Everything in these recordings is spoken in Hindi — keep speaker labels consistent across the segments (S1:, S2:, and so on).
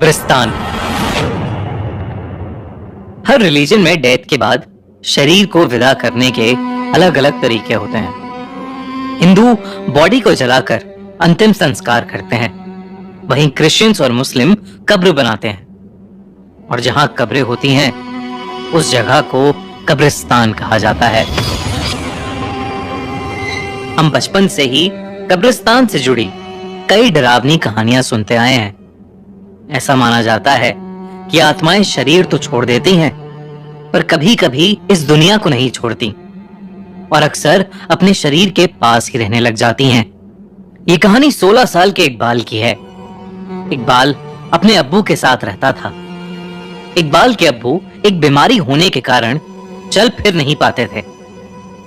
S1: कब्रिस्तान। हर रिलीजन में डेथ के बाद शरीर को विदा करने के अलग अलग तरीके होते हैं। हिंदू बॉडी को जलाकर अंतिम संस्कार करते हैं, वहीं क्रिश्चियंस और मुस्लिम कब्र बनाते हैं और जहां कब्रें होती हैं उस जगह को कब्रिस्तान कहा जाता है। हम बचपन से ही कब्रिस्तान से जुड़ी कई डरावनी कहानियां सुनते आए हैं। ऐसा माना जाता है कि आत्माएं शरीर तो छोड़ देती हैं, पर कभी कभी इस दुनिया को नहीं छोड़ती और अक्सर अपने शरीर के पास ही रहने लग जाती हैं। ये कहानी 16 साल के इकबाल की है। इकबाल अपने अब्बू के साथ रहता था। इकबाल के अब्बू एक बीमारी होने के कारण चल फिर नहीं पाते थे,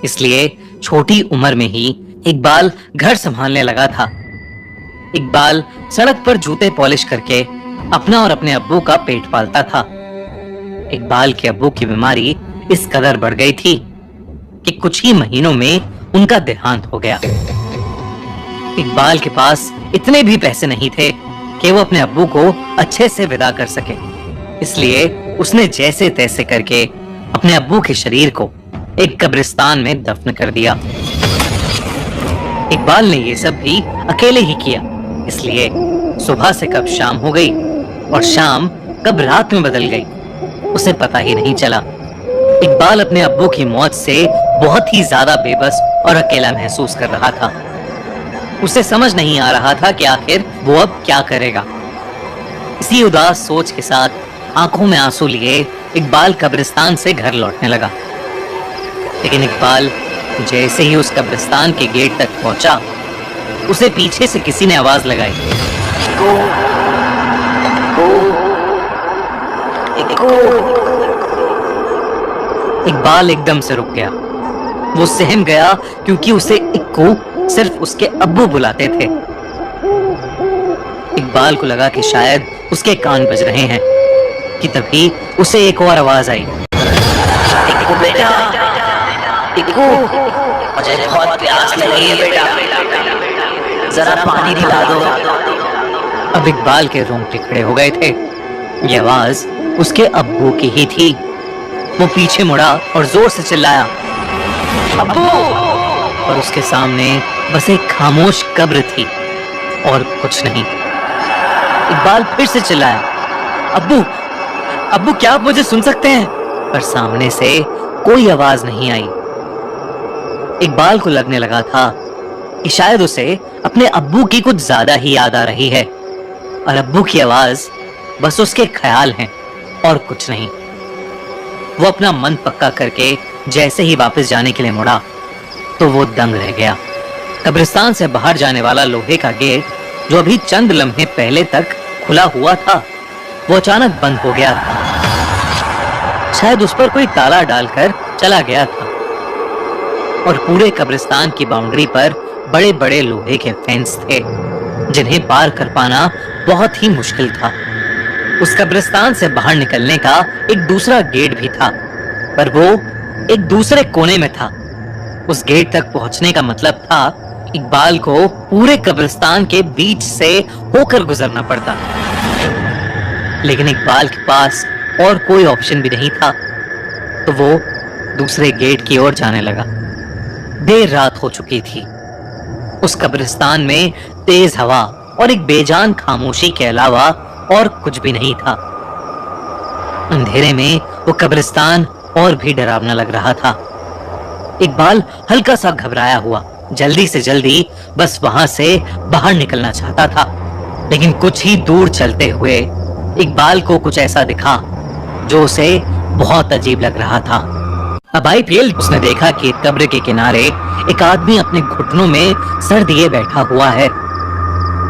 S1: इसलिए छोटी उम्र में ही इकबाल घर संभालने लगा था। इकबाल सड़क पर जूते पॉलिश करके अपना और अपने अब्बू का पेट पालता था। इकबाल के अब्बू की बीमारी इस कदर बढ़ गई थी कि कुछ ही महीनों में उनका देहांत हो गया। इकबाल के पास इतने भी पैसे नहीं थे कि वो अपने अब्बू को अच्छे से विदा कर सके, इसलिए उसने जैसे तैसे करके अपने अब्बू के शरीर को एक कब्रिस्तान में दफन कर दिया। इकबाल ने ये सब भी अकेले ही किया, इसलिए सुबह से कब शाम हो गई और शाम कब रात में बदल गई उसे पता ही नहीं चला। इकबाल अपने अब्बू की मौत से बहुत ही ज्यादा बेबस और अकेला महसूस कर रहा था। उसे समझ नहीं आ रहा था कि आखिर वो अब क्या करेगा। इसी उदास सोच के साथ आंखों में आंसू लिए इकबाल कब्रिस्तान से घर लौटने लगा। लेकिन इकबाल जैसे ही उस कब्रिस्तान के गेट तक पहुंचा, उसे पीछे से किसी ने आवाज लगाई, इकबाल एकदम से रुक गया। वो सहम गया क्योंकि उसे इक्कू सिर्फ उसके अब्बू बुलाते थे। इकबाल को लगा कि शायद उसके कान बज रहे हैं कि तभी उसे एक और आवाज आई, इक्कू बेटा, इक्कू, मुझे बहुत प्यास लगी है बेटा, जरा पानी पिला दो। अब इकबाल के रोंगटे खड़े हो गए थे। ये आवाज उसके अब्बू की ही थी। वो पीछे मुड़ा और जोर से चिल्लाया, अब्बू! और उसके सामने बस एक खामोश कब्र थी और कुछ नहीं। इकबाल फिर से चिल्लाया, अब्बू, अब्बू, क्या आप मुझे सुन सकते हैं? पर सामने से कोई आवाज नहीं आई। इकबाल को लगने लगा था कि शायद उसे अपने अब्बू की कुछ ज्यादा ही याद आ रही है और अब्बू की आवाज बस उसके ख्याल हैं और कुछ नहीं। वो अपना मन पक्का करके जैसे ही वापस जाने के लिए मुड़ा तो वो दंग रह गया। कब्रिस्तान से बाहर जाने वाला लोहे का गेट, जो अभी चंद लम्हे पहले तक खुला हुआ था, वो अचानक बंद हो गया था। शायद उस पर कोई ताला डालकर चला गया था और पूरे कब्रिस्तान की बाउंड्री पर बड़े बड़े लोहे के फेंस थे जिन्हें पार कर पाना बहुत ही मुश्किल था। उस कब्रिस्तान से बाहर निकलने का एक दूसरा गेट भी था, पर वो एक दूसरे कोने में था। उस गेट तक पहुंचने का मतलब था इकबाल को पूरे कब्रिस्तान के बीच से होकर गुजरना पड़ता। लेकिन इकबाल के पास और कोई ऑप्शन भी नहीं था, तो वो दूसरे गेट की ओर जाने लगा। देर रात हो चुकी थी। उस कब्रिस्तान में तेज हवा और एक बेजान खामोशी के अलावा और कुछ भी नहीं था। अंधेरे में वो कब्रिस्तान और भी डरावना लग रहा था। इकबाल हल्का सा घबराया हुआ जल्दी से जल्दी बस वहां से बाहर निकलना चाहता था, लेकिन कुछ ही दूर चलते हुए इकबाल को कुछ ऐसा दिखा जो उसे बहुत अजीब लग रहा था। अब आईपीएल उसने देखा कि कब्र के किनारे एक आदमी अपने घुटनों में सर दिए बैठा हुआ है।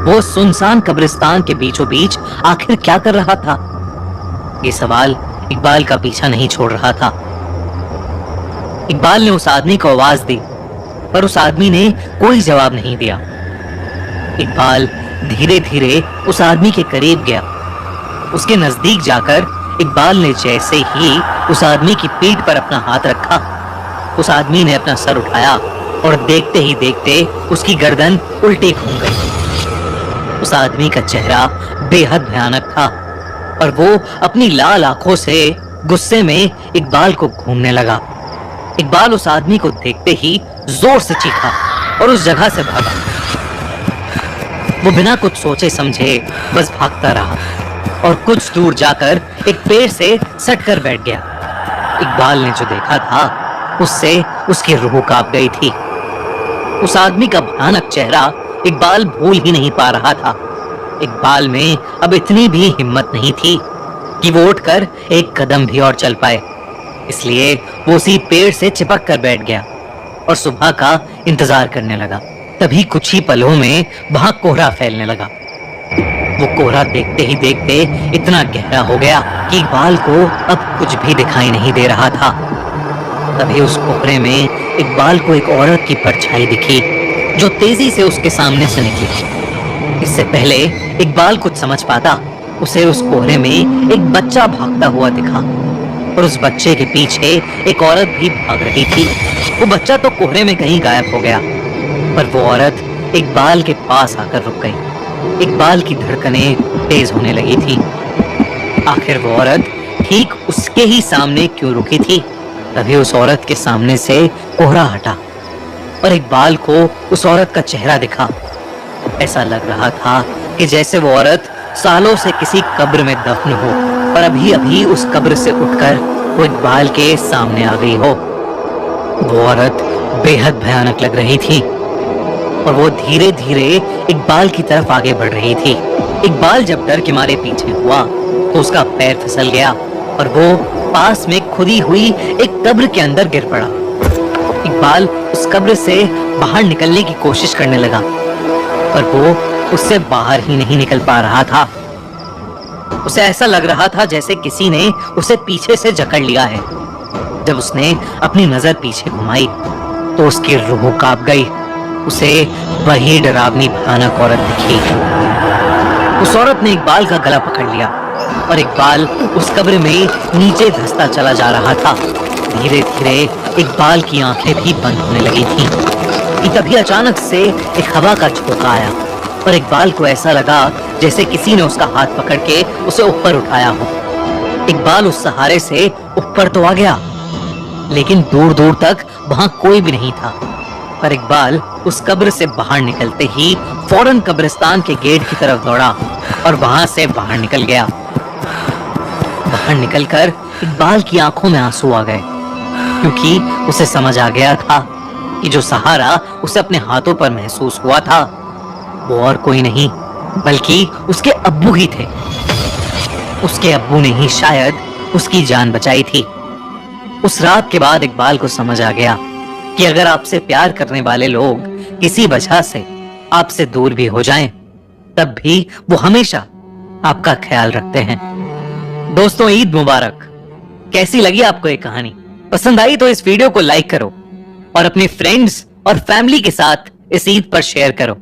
S1: वो सुनसान कब्रिस्तान के बीचों बीच आखिर क्या कर रहा था? ये सवाल इकबाल का पीछा नहीं छोड़ रहा था। इकबाल ने उस आदमी को आवाज दी, पर उस आदमी ने कोई जवाब नहीं दिया। इकबाल धीरे धीरे उस आदमी के करीब गया। उसके नजदीक जाकर इकबाल ने जैसे ही उस आदमी की पीठ पर अपना हाथ रखा, उस आदमी ने अपना सर उठाया और देखते ही देखते उसकी गर्दन उल्टी घूम गई। उस आदमी का चेहरा बेहद भयानक था और वो अपनी लाल आंखों से गुस्से में इकबाल को घूमने लगा। इकबाल उस आदमी को देखते ही जोर से चीखा और उस जगह से भागा। वो बिना कुछ सोचे समझे बस भागता रहा और कुछ दूर जाकर एक पेड़ से सटकर बैठ गया। इकबाल ने जो देखा था उससे उसकी रूह कांप गई थी। उस आदमी का भयानक चेहरा इकबाल भूल ही नहीं पा रहा था। इकबाल में अब इतनी भी हिम्मत नहीं थी कि वो उठकर एक कदम भी और चल पाए, इसलिए वो उसी पेड़ से चिपक कर बैठ गया और सुबह का इंतजार करने लगा। तभी कुछ ही पलों में वहां कोहरा फैलने लगा। वो कोहरा देखते ही देखते इतना गहरा हो गया कि इकबाल को अब कुछ भी दिखाई नहीं दे रहा था। तभी उस कोहरे में इकबाल को एक औरत की परछाई दिखी जो तेजी से उसके सामने से निकली। इससे पहले इकबाल कुछ समझ पाता, उसे उस कोहरे में एक बच्चा भागता हुआ दिखा और उस बच्चे के पीछे एक औरत भी भाग रही थी। वो बच्चा तो कोहरे में कहीं गायब हो गया, पर वो औरत इकबाल के पास आकर रुक गई। इकबाल की धड़कनें तेज होने लगी थी। आखिर वो औरत ठीक उसके ही सामने क्यों रुकी थी? तभी उस औरत के सामने से कोहरा हटा और इकबाल को उस औरत का चेहरा दिखा। ऐसा लग रहा था कि जैसे वो औरत सालों से किसी कब्र में दफन हो और अभी अभी उस कब्र से उठकर वो इकबाल के सामने आ गई हो। वो औरत बेहद भयानक लग रही थी और वो धीरे धीरे इकबाल की तरफ आगे बढ़ रही थी। इकबाल जब डर के मारे पीछे हुआ तो उसका पैर फिसल गया और वो पास में खुदी हुई एक कब्र के अंदर गिर पड़ा। इकबाल उस कब्र से बाहर निकलने की कोशिश करने लगा, पर वो उससे बाहर ही नहीं निकल पा रहा था। उसे ऐसा लग रहा था जैसे किसी ने उसे पीछे से जकड़ लिया है। जब उसने अपनी नजर पीछे घुमाई तो उसकी रूह कांप गई। उसे वही डरावनी भयानक औरत दिखी। उस औरत ने इकबाल का गला पकड़ लिया और इकबाल उस कब्र में नीचे धंसता चला जा रहा था। धीरे धीरे इकबाल की आंखें भी बंद होने लगी थीं। तभी अचानक से एक हवा का झोंका आया और इकबाल को ऐसा लगा जैसे किसी ने उसका हाथ पकड़ के उसे ऊपर उठाया हो। इकबाल उस सहारे से ऊपर तो आ गया, लेकिन दूर दूर तक वहां कोई भी नहीं था। पर इकबाल उस कब्र से बाहर निकलते ही फौरन कब्रिस्तान के गेट की तरफ दौड़ा और वहां से बाहर निकल गया। बाहर निकलकर इकबाल की आंखों में आंसू आ गए, क्योंकि उसे समझ आ गया था कि जो सहारा उसे अपने हाथों पर महसूस हुआ था वो और कोई नहीं बल्कि उसके अब्बू ही थे। उसके अब्बू ने ही शायद उसकी जान बचाई थी। उस रात के बाद इकबाल को समझ आ गया कि अगर आपसे प्यार करने वाले लोग किसी वजह से आपसे दूर भी हो जाएं, तब भी वो हमेशा आपका ख्याल रखते हैं। दोस्तों, ईद मुबारक। कैसी लगी आपको ये कहानी? पसंद आई तो इस वीडियो को लाइक करो और अपने फ्रेंड्स और फैमिली के साथ इस ईद पर शेयर करो।